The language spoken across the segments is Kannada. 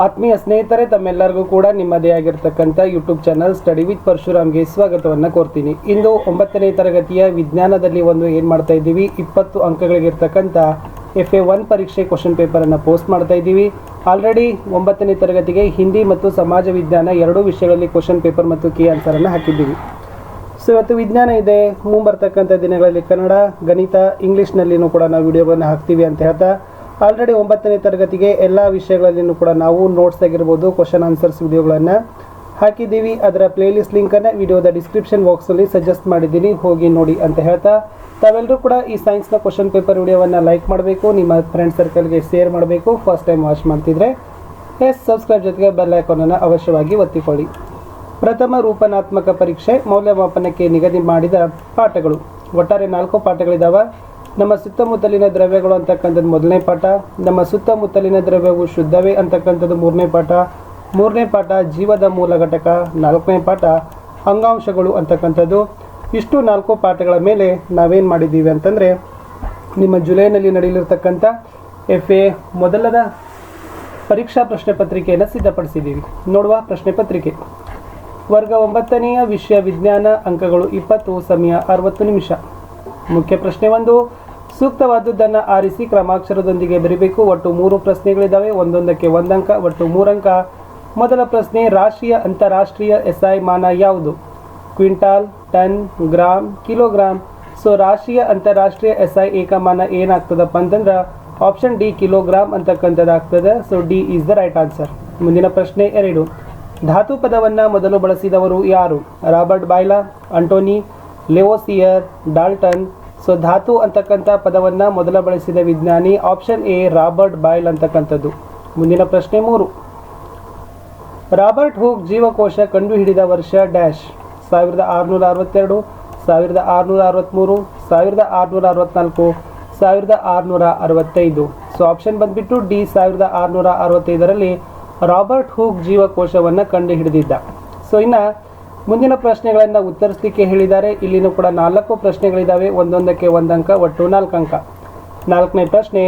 ಆತ್ಮೀಯ ಸ್ನೇಹಿತರೆ, ತಮ್ಮೆಲ್ಲರಿಗೂ ಕೂಡ ನಿಮ್ಮದೇ ಆಗಿರ್ತಕ್ಕಂಥ ಯೂಟ್ಯೂಬ್ ಚಾನಲ್ ಸ್ಟಡಿ ವಿತ್ ಪರಶುರಾಮ್ಗೆ ಸ್ವಾಗತವನ್ನು ಕೋರ್ತೀನಿ. ಇಂದು 9ನೇ ತರಗತಿಯ ವಿಜ್ಞಾನದಲ್ಲಿ ಏನು ಮಾಡ್ತಾ ಇದ್ದೀವಿ, 20 ಅಂಕಗಳಿಗಿರ್ತಕ್ಕಂಥ FA1 ಪರೀಕ್ಷೆ ಕ್ವಶನ್ ಪೇಪರನ್ನು ಪೋಸ್ಟ್ ಮಾಡ್ತಾ ಇದ್ದೀವಿ. ಆಲ್ರೆಡಿ 9ನೇ ತರಗತಿಗೆ ಹಿಂದಿ ಮತ್ತು ಸಮಾಜ ವಿಜ್ಞಾನ ಎರಡೂ ವಿಷಯಗಳಲ್ಲಿ ಕ್ವಶನ್ ಪೇಪರ್ ಮತ್ತು ಕೀ ಆನ್ಸರನ್ನು ಹಾಕಿದ್ದೀವಿ. ಸೊ ಇವತ್ತು ವಿಜ್ಞಾನ ಇದೆ, ಮುಂಬರ್ತಕ್ಕಂಥ ದಿನಗಳಲ್ಲಿ ಕನ್ನಡ, ಗಣಿತ, ಇಂಗ್ಲೀಷ್ನಲ್ಲಿನೂ ಕೂಡ ನಾವು ವಿಡಿಯೋಗಳನ್ನು ಹಾಕ್ತೀವಿ ಅಂತ ಹೇಳ್ತಾ ಆಲ್ರೆಡಿ 9ನೇ ತರಗತಿಗೆ ಎಲ್ಲ ವಿಷಯಗಳಲ್ಲಿನೂ ಕೂಡ ನಾವು ನೋಟ್ಸ್ ಆಗಿರ್ಬೋದು, ಕ್ವಶನ್ ಆನ್ಸರ್ಸ್ ವಿಡಿಯೋಗಳನ್ನು ಹಾಕಿದ್ದೀವಿ. ಅದರ ಪ್ಲೇಲಿಸ್ಟ್ ಲಿಂಕನ್ನು ವಿಡಿಯೋದ ಡಿಸ್ಕ್ರಿಪ್ಷನ್ ಬಾಕ್ಸಲ್ಲಿ ಸಜೆಸ್ಟ್ ಮಾಡಿದ್ದೀನಿ, ಹೋಗಿ ನೋಡಿ ಅಂತ ಹೇಳ್ತಾ ತಾವೆಲ್ಲರೂ ಕೂಡ ಈ ಸೈನ್ಸ್ನ ಕ್ವಶನ್ ಪೇಪರ್ ವಿಡಿಯೋವನ್ನು ಲೈಕ್ ಮಾಡಬೇಕು, ನಿಮ್ಮ ಫ್ರೆಂಡ್ ಸರ್ಕಲ್ಗೆ ಶೇರ್ ಮಾಡಬೇಕು. ಫಸ್ಟ್ ಟೈಮ್ ವಾಚ್ ಮಾಡ್ತಿದ್ರೆ ಸಬ್ಸ್ಕ್ರೈಬ್ ಜೊತೆಗೆ ಬೆಲ್ ಐಕಾನನ್ನು ಅವಶ್ಯವಾಗಿ ಒತ್ತಿಕೊಳ್ಳಿ. ಪ್ರಥಮ ರೂಪನಾತ್ಮಕ ಪರೀಕ್ಷೆ ಮೌಲ್ಯಮಾಪನಕ್ಕೆ ನಿಗದಿ ಮಾಡಿದ ಪಾಠಗಳು. ಒಟ್ಟಾರೆ 4 ಪಾಠಗಳಿದ್ದಾವೆ. ನಮ್ಮ ಸುತ್ತಮುತ್ತಲಿನ ದ್ರವ್ಯಗಳು ಅಂತಕ್ಕಂಥದ್ದು ಮೊದಲನೇ ಪಾಠ, ನಮ್ಮ ಸುತ್ತಮುತ್ತಲಿನ ದ್ರವ್ಯವು ಶುದ್ಧವೇ ಅಂತಕ್ಕಂಥದ್ದು ಮೂರನೇ ಪಾಠ, ಮೂರನೇ ಪಾಠ ಜೀವದ ಮೂಲ ಘಟಕ, 4ನೇ ಪಾಠ ಅಂಗಾಂಶಗಳು ಅಂತಕ್ಕಂಥದ್ದು. ಇಷ್ಟು 4 ಪಾಠಗಳ ಮೇಲೆ ನಾವೇನು ಮಾಡಿದ್ದೀವಿ ಅಂತಂದರೆ ನಿಮ್ಮ ಜುಲೈನಲ್ಲಿ ನಡೆಯಲಿರ್ತಕ್ಕಂಥ FA ಮೊದಲದ ಪರೀಕ್ಷಾ ಪ್ರಶ್ನೆ ಪತ್ರಿಕೆಯನ್ನು ಸಿದ್ಧಪಡಿಸಿದ್ದೀವಿ. ನೋಡುವ ಪ್ರಶ್ನೆ ಪತ್ರಿಕೆ. ವರ್ಗ 9ನೆಯ ವಿಷಯ ವಿಜ್ಞಾನ, ಅಂಕಗಳು 20, ಸಮಯ 60 ನಿಮಿಷ. ಮುಖ್ಯ ಪ್ರಶ್ನೆ 1, ಸೂಕ್ತವಾದದ್ದನ್ನು ಆರಿಸಿ ಕ್ರಮಾಕ್ಷರದೊಂದಿಗೆ ಬರೀಬೇಕು. ಒಟ್ಟು 3 ಪ್ರಶ್ನೆಗಳಿದ್ದಾವೆ, ಒಂದೊಂದಕ್ಕೆ 1 ಅಂಕ, ಒಟ್ಟು 3 ಅಂಕ. ಮೊದಲ ಪ್ರಶ್ನೆ, ರಾಷ್ಟ್ರೀಯ ಅಂತಾರಾಷ್ಟ್ರೀಯ SI ಮಾನ ಯಾವುದು? Quintal, ton, gram, kilogram. So ರಾಷ್ಟ್ರೀಯ ಅಂತಾರಾಷ್ಟ್ರೀಯ SI ಏಕಮಾನ ಏನಾಗ್ತದಪ್ಪ ಅಂತಂದ್ರೆ ಆಪ್ಷನ್ ಡಿ ಕಿಲೋಗ್ರಾಮ್ ಅಂತಕ್ಕಂಥದ್ದು ಆಗ್ತದೆ. So D is the right answer. ಮುಂದಿನ ಪ್ರಶ್ನೆ 2, ಧಾತು ಪದವನ್ನು ಮೊದಲು ಬಳಸಿದವರು ಯಾರು? Robert Boyle, Antony, Lavoisier, Dalton. So ಧಾತು ಅಂತಕ್ಕಂಥ ಪದವನ್ನು ಮೊದಲ ಬಳಸಿದ ವಿಜ್ಞಾನಿ ಆಪ್ಷನ್ ಎ ರಾಬರ್ಟ್ ಬಾಯ್ಲ್ ಅಂತಕ್ಕಂಥದ್ದು. ಮುಂದಿನ ಪ್ರಶ್ನೆ 3, ರಾಬರ್ಟ್ ಹೂಕ್ ಜೀವಕೋಶ ಕಂಡುಹಿಡಿದ ವರ್ಷ ಡ್ಯಾಶ್? 1662, 1663, 1664, 1665. ಸೊ ಆಪ್ಷನ್ ಬಂದ್ಬಿಟ್ಟು ಡಿ 1665ರಲ್ಲಿ ರಾಬರ್ಟ್ ಹೂಕ್ ಜೀವಕೋಶವನ್ನು ಕಂಡುಹಿಡಿದಿದ್ದ. ಸೊ ಇನ್ನು ಮುಂದಿನ ಪ್ರಶ್ನೆಗಳನ್ನು ಉತ್ತರಿಸಲಿಕ್ಕೆ ಹೇಳಿದ್ದಾರೆ. ಇಲ್ಲಿನೂ ಕೂಡ 4 ಪ್ರಶ್ನೆಗಳಿದ್ದಾವೆ, ಒಂದೊಂದಕ್ಕೆ 1 ಅಂಕ, ಒಟ್ಟು 4 ಅಂಕ. 4ನೇ ಪ್ರಶ್ನೆ,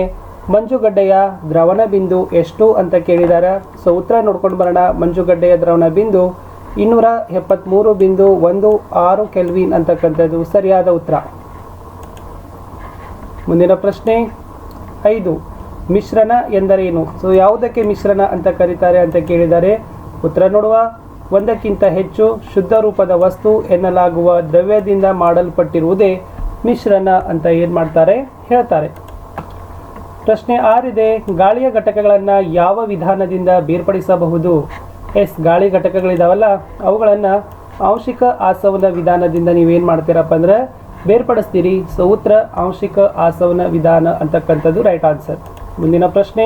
ಮಂಜುಗಡ್ಡೆಯ ದ್ರವಣ ಬಿಂದು ಎಷ್ಟು ಅಂತ ಕೇಳಿದ್ದಾರೆ. ಸೊ ಉತ್ತರ ನೋಡ್ಕೊಂಡು ಬರೋಣ. ಮಂಜುಗಡ್ಡೆಯ ದ್ರವಣ ಬಿಂದು 273.16 ಕೆಲ್ವಿನ್ ಅಂತಕ್ಕಂಥದ್ದು ಸರಿಯಾದ ಉತ್ತರ. ಮುಂದಿನ ಪ್ರಶ್ನೆ 5, ಮಿಶ್ರಣ ಎಂದರೇನು? ಸೊ ಯಾವುದಕ್ಕೆ ಮಿಶ್ರಣ ಅಂತ ಕರೀತಾರೆ ಅಂತ ಕೇಳಿದ್ದಾರೆ. ಉತ್ತರ ನೋಡುವ. ಒಂದಕ್ಕಿಂತ ಹೆಚ್ಚು ಶುದ್ಧ ರೂಪದ ವಸ್ತು ಎನ್ನಲಾಗುವ ದ್ರವ್ಯದಿಂದ ಮಾಡಲ್ಪಟ್ಟಿರುವುದೇ ಮಿಶ್ರಣ ಅಂತ ಏನು ಮಾಡ್ತಾರೆ ಹೇಳ್ತಾರೆ. ಪ್ರಶ್ನೆ 6 ಇದೆ, ಗಾಳಿಯ ಘಟಕಗಳನ್ನು ಯಾವ ವಿಧಾನದಿಂದ ಬೇರ್ಪಡಿಸಬಹುದು? ಗಾಳಿ ಘಟಕಗಳಿದಾವಲ್ಲ ಅವುಗಳನ್ನು ಆಂಶಿಕ ಆಸವನ ವಿಧಾನದಿಂದ ನೀವೇನು ಮಾಡ್ತೀರಪ್ಪ ಅಂದ್ರೆ ಬೇರ್ಪಡಿಸ್ತೀರಿ. ಸೊ ಉತ್ತರ ಆಂಶಿಕ ಆಸವನ ವಿಧಾನ ಅಂತಕ್ಕಂಥದ್ದು ರೈಟ್ ಆನ್ಸರ್. ಮುಂದಿನ ಪ್ರಶ್ನೆ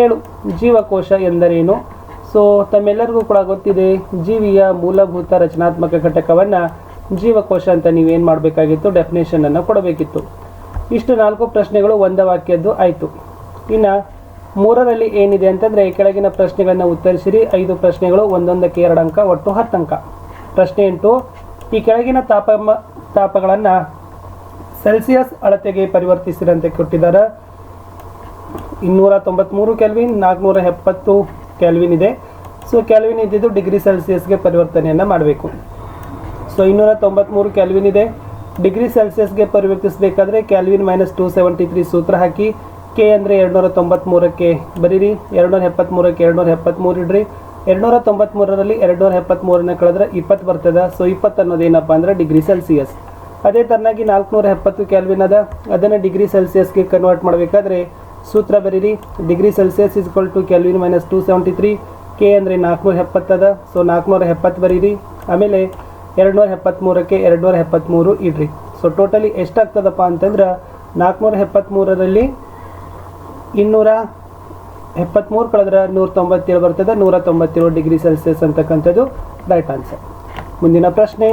7, ಜೀವಕೋಶ ಎಂದರೇನು? ಸೊ ತಮ್ಮೆಲ್ಲರಿಗೂ ಕೂಡ ಗೊತ್ತಿದೆ, ಜೀವಿಯ ಮೂಲಭೂತ ರಚನಾತ್ಮಕ ಘಟಕವನ್ನು ಜೀವಕೋಶ ಅಂತ ನೀವೇನು ಮಾಡಬೇಕಾಗಿತ್ತು, ಡೆಫಿನೇಷನನ್ನು ಕೊಡಬೇಕಿತ್ತು. ಇಷ್ಟು 4 ಪ್ರಶ್ನೆಗಳು ಒಂದು ವಾಕ್ಯದ್ದು ಆಯಿತು. ಇನ್ನು 3ರಲ್ಲಿ ಏನಿದೆ ಅಂತಂದರೆ ಕೆಳಗಿನ ಪ್ರಶ್ನೆಗಳನ್ನು ಉತ್ತರಿಸಿರಿ. 5 ಪ್ರಶ್ನೆಗಳು, ಒಂದೊಂದಕ್ಕೆ 2 ಅಂಕ, ಒಟ್ಟು 10 ಅಂಕ. ಪ್ರಶ್ನೆ 8, ಈ ಕೆಳಗಿನ ತಾಪಗಳನ್ನು ಸೆಲ್ಸಿಯಸ್ ಅಳತೆಗೆ ಪರಿವರ್ತಿಸಿರಂತೆ ಕೊಟ್ಟಿದ್ದಾರೆ. 293 ಕೆಲ್ವಿನ್, 470 ಕೆಲ್ವಿನ್ ಇದೆ. ಸೊ ಕೆಲ್ವಿನ್ ಇದ್ದಿದ್ದು ಡಿಗ್ರಿ ಸೆಲ್ಸಿಯಸ್ಗೆ ಪರಿವರ್ತನೆಯನ್ನು ಮಾಡಬೇಕು. ಸೊ 293 ಕೆಲ್ವಿನ್ ಇದೆ, ಡಿಗ್ರಿ ಸೆಲ್ಸಿಯಸ್ಗೆ ಪರಿವರ್ತಿಸಬೇಕಾದ್ರೆ ಕೆಲ್ವಿನ್ -273 ಸೂತ್ರ ಹಾಕಿ, ಕೆ ಅಂದರೆ 293ಕ್ಕೆ ಬರೀರಿ, 273ಕ್ಕೆ 273 ಇಡ್ರಿ. 293ರಲ್ಲಿ 273ನ ಕಳೆದ್ರೆ 20 ಬರ್ತದೆ. ಸೊ 20 ಅನ್ನೋದೇನಪ್ಪ ಅಂದರೆ ಡಿಗ್ರಿ ಸೆಲ್ಸಿಯಸ್. ಅದೇ ಥರನಾಗಿ 470 ಕೆಲ್ವಿನ್ ಅದ, ಅದನ್ನು ಡಿಗ್ರಿ ಸೆಲ್ಸಿಯಸ್ಗೆ ಕನ್ವರ್ಟ್ ಮಾಡಬೇಕಾದ್ರೆ ಸೂತ್ರ ಬರೀರಿ, degree Celsius is equal to kelvin -273, K ಅಂದರೆ 470 ಅದ. ಸೊ 470 ಬರೀರಿ, ಆಮೇಲೆ 273ಕ್ಕೆ 273 ಇಡ್ರಿ. ಸೊ ಟೋಟಲಿ ಎಷ್ಟಾಗ್ತದಪ್ಪ ಅಂತಂದ್ರೆ 473ರಲ್ಲಿ 273 ಕಳೆದ್ರೆ 197 ಬರ್ತದೆ. 197 ಡಿಗ್ರಿ ಸೆಲ್ಸಿಯಸ್ ಅಂತಕ್ಕಂಥದ್ದು ರೈಟ್ ಆನ್ಸರ್. ಮುಂದಿನ ಪ್ರಶ್ನೆ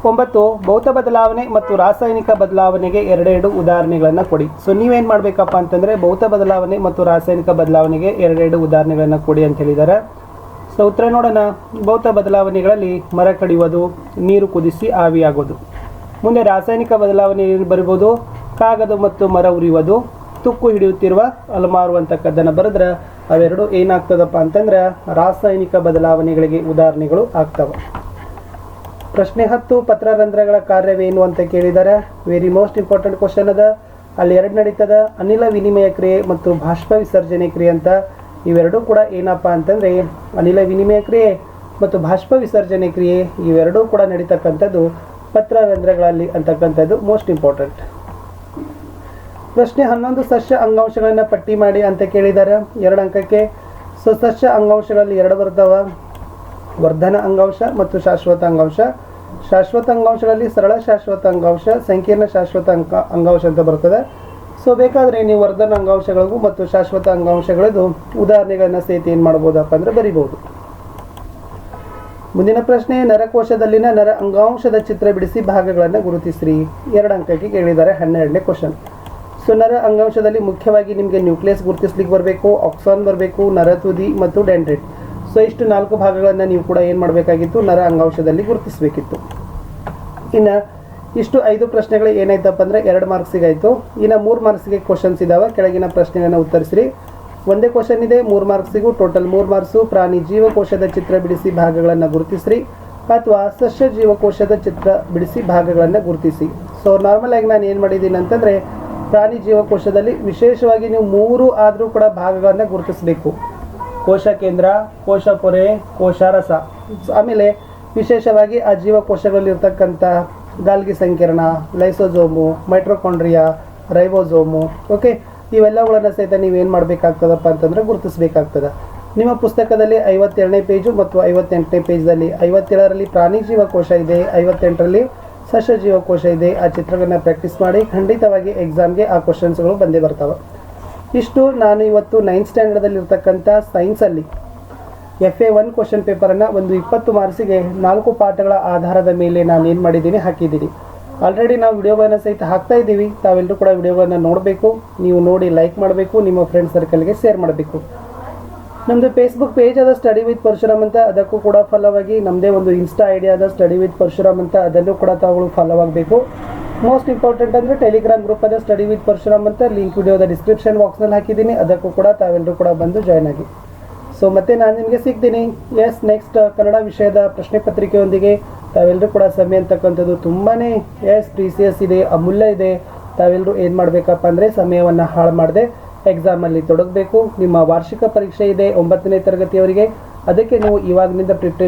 9, ಭೌತ ಬದಲಾವಣೆ ಮತ್ತು ರಾಸಾಯನಿಕ ಬದಲಾವಣೆಗೆ 2 ಉದಾಹರಣೆಗಳನ್ನು ಕೊಡಿ. ಸೊ ನೀವೇನು ಮಾಡಬೇಕಪ್ಪ ಅಂತಂದರೆ ಭೌತ ಬದಲಾವಣೆ ಮತ್ತು ರಾಸಾಯನಿಕ ಬದಲಾವಣೆಗೆ 2 ಉದಾಹರಣೆಗಳನ್ನು ಕೊಡಿ ಅಂತ ಹೇಳಿದ್ದಾರೆ. ಸೊ ಉತ್ತರ ನೋಡೋಣ. ಭೌತ ಬದಲಾವಣೆಗಳಲ್ಲಿ ಮರ ಕಡಿಯೋದು, ನೀರು ಕುದಿಸಿ ಆವಿಯಾಗೋದು. ಮುಂದೆ ರಾಸಾಯನಿಕ ಬದಲಾವಣೆ ಬರಿಬೋದು, ಕಾಗದ ಮತ್ತು ಮರ ಉರಿಯುವುದು, ತುಕ್ಕು ಹಿಡಿಯುತ್ತಿರುವ ಅಲಮಾರು ಅಂತಕ್ಕದ್ದನ್ನು ಬರೆದ್ರೆ ಅವೆರಡು ಏನಾಗ್ತದಪ್ಪ ಅಂತಂದ್ರೆ ರಾಸಾಯನಿಕ ಬದಲಾವಣೆಗಳಿಗೆ ಉದಾಹರಣೆಗಳು ಆಗ್ತವೆ. ಪ್ರಶ್ನೆ 10 ಪತ್ರರಂಧ್ರಗಳ ಕಾರ್ಯವೇನು ಅಂತ ಕೇಳಿದ್ದಾರೆ. ವೆರಿ ಮೋಸ್ಟ್ ಇಂಪಾರ್ಟೆಂಟ್ ಕ್ವಶನ್ ಅದ. ಅಲ್ಲಿ ಎರಡು ನಡೀತದ, ಅನಿಲ ವಿನಿಮಯ ಕ್ರಿಯೆ ಮತ್ತು ಬಾಷ್ಪ ವಿಸರ್ಜನೆ ಕ್ರಿಯೆ ಅಂತ. ಇವೆರಡೂ ಕೂಡ ಏನಪ್ಪ ಅಂತಂದರೆ ಅನಿಲ ವಿನಿಮಯ ಕ್ರಿಯೆ ಮತ್ತು ಬಾಷ್ಪ ವಿಸರ್ಜನೆ ಕ್ರಿಯೆ ಇವೆರಡೂ ಕೂಡ ನಡೀತಕ್ಕಂಥದ್ದು ಪತ್ರರಂಧ್ರಗಳಲ್ಲಿ ಅಂತಕ್ಕಂಥದ್ದು ಮೋಸ್ಟ್ ಇಂಪಾರ್ಟೆಂಟ್. ಪ್ರಶ್ನೆ 11 ಸಸ್ಯ ಅಂಗಾಂಶಗಳನ್ನು ಪಟ್ಟಿ ಮಾಡಿ ಅಂತ ಕೇಳಿದ್ದಾರೆ 2 ಅಂಕಕ್ಕೆ. ಸೊ ಸಸ್ಯ ಅಂಗಾಂಶಗಳಲ್ಲಿ ಎರಡು ಬರ್ತಾವ, ವರ್ಧನ ಅಂಗಾಂಶ ಮತ್ತು ಶಾಶ್ವತ ಅಂಗಾಂಶ. ಶಾಶ್ವತ ಅಂಗಾಂಶಗಳಲ್ಲಿ ಸರಳ ಶಾಶ್ವತ ಅಂಗಾಂಶ, ಸಂಕೀರ್ಣ ಶಾಶ್ವತ ಅಂಗಾಂಶ ಅಂತ ಬರ್ತದೆ. ಸೊ ಬೇಕಾದರೆ ನೀವು ವರ್ಧನ ಅಂಗಾಂಶಗಳಿಗೂ ಮತ್ತು ಶಾಶ್ವತ ಅಂಗಾಂಶಗಳದ್ದು ಉದಾಹರಣೆಗಳನ್ನು ಸಹಿತ ಏನು ಮಾಡ್ಬೋದಪ್ಪ ಅಂದರೆ ಬರಿಬೋದು. ಮುಂದಿನ ಪ್ರಶ್ನೆ ನರಕೋಶದಲ್ಲಿನ ನರ ಅಂಗಾಂಶದ ಚಿತ್ರ ಬಿಡಿಸಿ ಭಾಗಗಳನ್ನು ಗುರುತಿಸ್ರಿ. 2 ಅಂಕಕ್ಕೆ ಕೇಳಿದ್ದಾರೆ 12ನೇ ಕ್ವಶನ್. ಸೊ ನರ ಅಂಗಾಂಶದಲ್ಲಿ ಮುಖ್ಯವಾಗಿ ನಿಮಗೆ ನ್ಯೂಕ್ಲಿಯಸ್ ಗುರುತಿಸ್ಲಿಕ್ಕೆ ಬರಬೇಕು, ಆಕ್ಸಾನ್ ಬರಬೇಕು, ನರತುದಿ ಮತ್ತು ಡೆಂಡ್ರೈಟ್. ಸೊ ಇಷ್ಟು 4 ಭಾಗಗಳನ್ನು ನೀವು ಕೂಡ ಏನು ಮಾಡಬೇಕಾಗಿತ್ತು, ನರ ಅಂಗಾಂಶದಲ್ಲಿ ಗುರುತಿಸಬೇಕಿತ್ತು. ಇನ್ನು ಇಷ್ಟು 5 ಪ್ರಶ್ನೆಗಳು ಏನಾಯ್ತಪ್ಪ ಅಂದರೆ 2 ಮಾರ್ಕ್ಸಿಗೆ ಆಯಿತು. ಇನ್ನು 3 ಮಾರ್ಕ್ಸಿಗೆ ಕ್ವಶನ್ಸ್ ಇದ್ದಾವೆ. ಕೆಳಗಿನ ಪ್ರಶ್ನೆಗಳನ್ನು ಉತ್ತರಿಸ್ರಿ. ಒಂದೇ ಕ್ವಶನ್ ಇದೆ 3 ಮಾರ್ಕ್ಸಿಗೂ, ಟೋಟಲ್ 3 ಮಾರ್ಕ್ಸು. ಪ್ರಾಣಿ ಜೀವಕೋಶದ ಚಿತ್ರ ಬಿಡಿಸಿ ಭಾಗಗಳನ್ನು ಗುರುತಿಸ್ರಿ ಅಥವಾ ಸಸ್ಯ ಜೀವಕೋಶದ ಚಿತ್ರ ಬಿಡಿಸಿ ಭಾಗಗಳನ್ನು ಗುರುತಿಸಿ. ಸೊ ನಾರ್ಮಲ್ ಆಗಿ ನಾನು ಏನು ಮಾಡಿದ್ದೀನಿ ಅಂತಂದರೆ ಪ್ರಾಣಿ ಜೀವಕೋಶದಲ್ಲಿ ವಿಶೇಷವಾಗಿ ನೀವು 3 ಆದರೂ ಕೂಡ ಭಾಗಗಳನ್ನು ಗುರುತಿಸಬೇಕು. ಕೋಶ ಕೇಂದ್ರ, ಕೋಶ ಪೊರೆ, ಕೋಶರಸ. ಆಮೇಲೆ ವಿಶೇಷವಾಗಿ ಆ ಜೀವಕೋಶಗಳಲ್ಲಿರ್ತಕ್ಕಂಥ ಗಾಲ್ಗಿ ಸಂಕೀರ್ಣ, ಲೈಸೋಜೋಮು, ಮೈಟ್ರೋಕಾಂಡ್ರಿಯಾ, ರೈಬೋಸೋಮು, ಓಕೆ, ಇವೆಲ್ಲವುಗಳನ್ನು ಸಹಿತ ನೀವೇನು ಮಾಡಬೇಕಾಗ್ತದಪ್ಪ ಅಂತಂದರೆ ಗುರುತಿಸಬೇಕಾಗ್ತದೆ. ನಿಮ್ಮ ಪುಸ್ತಕದಲ್ಲಿ 52ನೇ ಪೇಜು ಮತ್ತು 58ನೇ ಪೇಜ್ದಲ್ಲಿ 57ರಲ್ಲಿ ಪ್ರಾಣಿ ಜೀವಕೋಶ ಇದೆ, 58ರಲ್ಲಿ ಸಸ್ಯ ಜೀವಕೋಶ ಇದೆ. ಆ ಚಿತ್ರಗಳನ್ನ ಪ್ರಾಕ್ಟೀಸ್ ಮಾಡಿ, ಖಂಡಿತವಾಗಿ ಎಕ್ಸಾಮ್ಗೆ ಆ ಕ್ವಶನ್ಸ್ಗಳು ಬಂದೇ ಬರ್ತವೆ. ಇಷ್ಟು ನಾನು ಇವತ್ತು 9th ಸ್ಟ್ಯಾಂಡರ್ಡಲ್ಲಿ ಇರ್ತಕ್ಕಂಥ ಸೈನ್ಸಲ್ಲಿ FA1 ಕ್ವಶನ್ ಪೇಪರನ್ನು ಒಂದು 20 ಮಾರ್ಕ್ಸಿಗೆ 4 ಪಾಠಗಳ ಆಧಾರದ ಮೇಲೆ ನಾನು ಏನು ಮಾಡಿದ್ದೀನಿ ಹಾಕಿದ್ದೀನಿ. ಆಲ್ರೆಡಿ ನಾವು ವಿಡಿಯೋಗಳನ್ನು ಸಹಿತ ಹಾಕ್ತಾ ಇದ್ದೀವಿ. ತಾವೆಲ್ಲರೂ ಕೂಡ ವಿಡಿಯೋಗಳನ್ನು ನೋಡಬೇಕು, ನೀವು ನೋಡಿ ಲೈಕ್ ಮಾಡಬೇಕು, ನಿಮ್ಮ ಫ್ರೆಂಡ್ ಸರ್ಕಲ್ಗೆ ಶೇರ್ ಮಾಡಬೇಕು. ನಮ್ಮದು ಫೇಸ್ಬುಕ್ ಪೇಜ್ ಅದ ಸ್ಟಡಿ ವಿತ್ ಪರಶುರಾಮ್ ಅಂತ, ಅದಕ್ಕೂ ಕೂಡ ಫಾಲೋ ಆಗಿ. ನಮ್ಮದೇ ಒಂದು ಇನ್ಸ್ಟಾ ಐಡಿ ಅದ ಸ್ಟಡಿ ವಿತ್ ಪರಶುರಾಮ್ ಅಂತ, ಅದನ್ನು ಕೂಡ ತಾವುಗಳು ಫಾಲೋ ಆಗಬೇಕು. ಮೋಸ್ಟ್ ಇಂಪಾರ್ಟೆಂಟ್ ಅಂದರೆ ಟೆಲಿಗ್ರಾಮ್ ಗ್ರೂಪ್ ಅದ ಸ್ಟಡಿ ವಿತ್ ಪರಶುರಾಮ್ ಅಂತ, ಲಿಂಕ್ ವಿಡಿಯೋದ ಡಿಸ್ಕ್ರಿಪ್ಷನ್ ಬಾಕ್ಸ್ನಲ್ಲಿ ಹಾಕಿದ್ದೀನಿ. ಅದಕ್ಕೂ ಕೂಡ ತಾವೆಲ್ಲರೂ ಕೂಡ ಬಂದು ಜಾಯ್ನ್ ಆಗಿ. ಸೊ ಮತ್ತೆ ನಾನು ನಿಮಗೆ ಸಿಗ್ತೀನಿ ನೆಕ್ಸ್ಟ್ ಕನ್ನಡ ವಿಷಯದ ಪ್ರಶ್ನೆ ಪತ್ರಿಕೆಯೊಂದಿಗೆ. ತಾವೆಲ್ಲರೂ ಕೂಡ ಸಮಯ ಅಂತಕ್ಕಂಥದ್ದು ತುಂಬಾ ಪ್ರೀಸಿಯಸ್ ಇದೆ, ಅಮೂಲ್ಯ ಇದೆ. ತಾವೆಲ್ಲರೂ ಏನು ಮಾಡಬೇಕಪ್ಪ ಅಂದರೆ ಸಮಯವನ್ನು ಹಾಳು ಮಾಡದೆ ಎಕ್ಸಾಮಲ್ಲಿ ತೊಡಗಬೇಕು. ನಿಮ್ಮ ವಾರ್ಷಿಕ ಪರೀಕ್ಷೆ ಇದೆ 9ನೇ ತರಗತಿಯವರಿಗೆ. ಅದಕ್ಕೆ ನೀವು ಇವಾಗಿನಿಂದ ಪ್ರಿಪ್ರೇಷನ್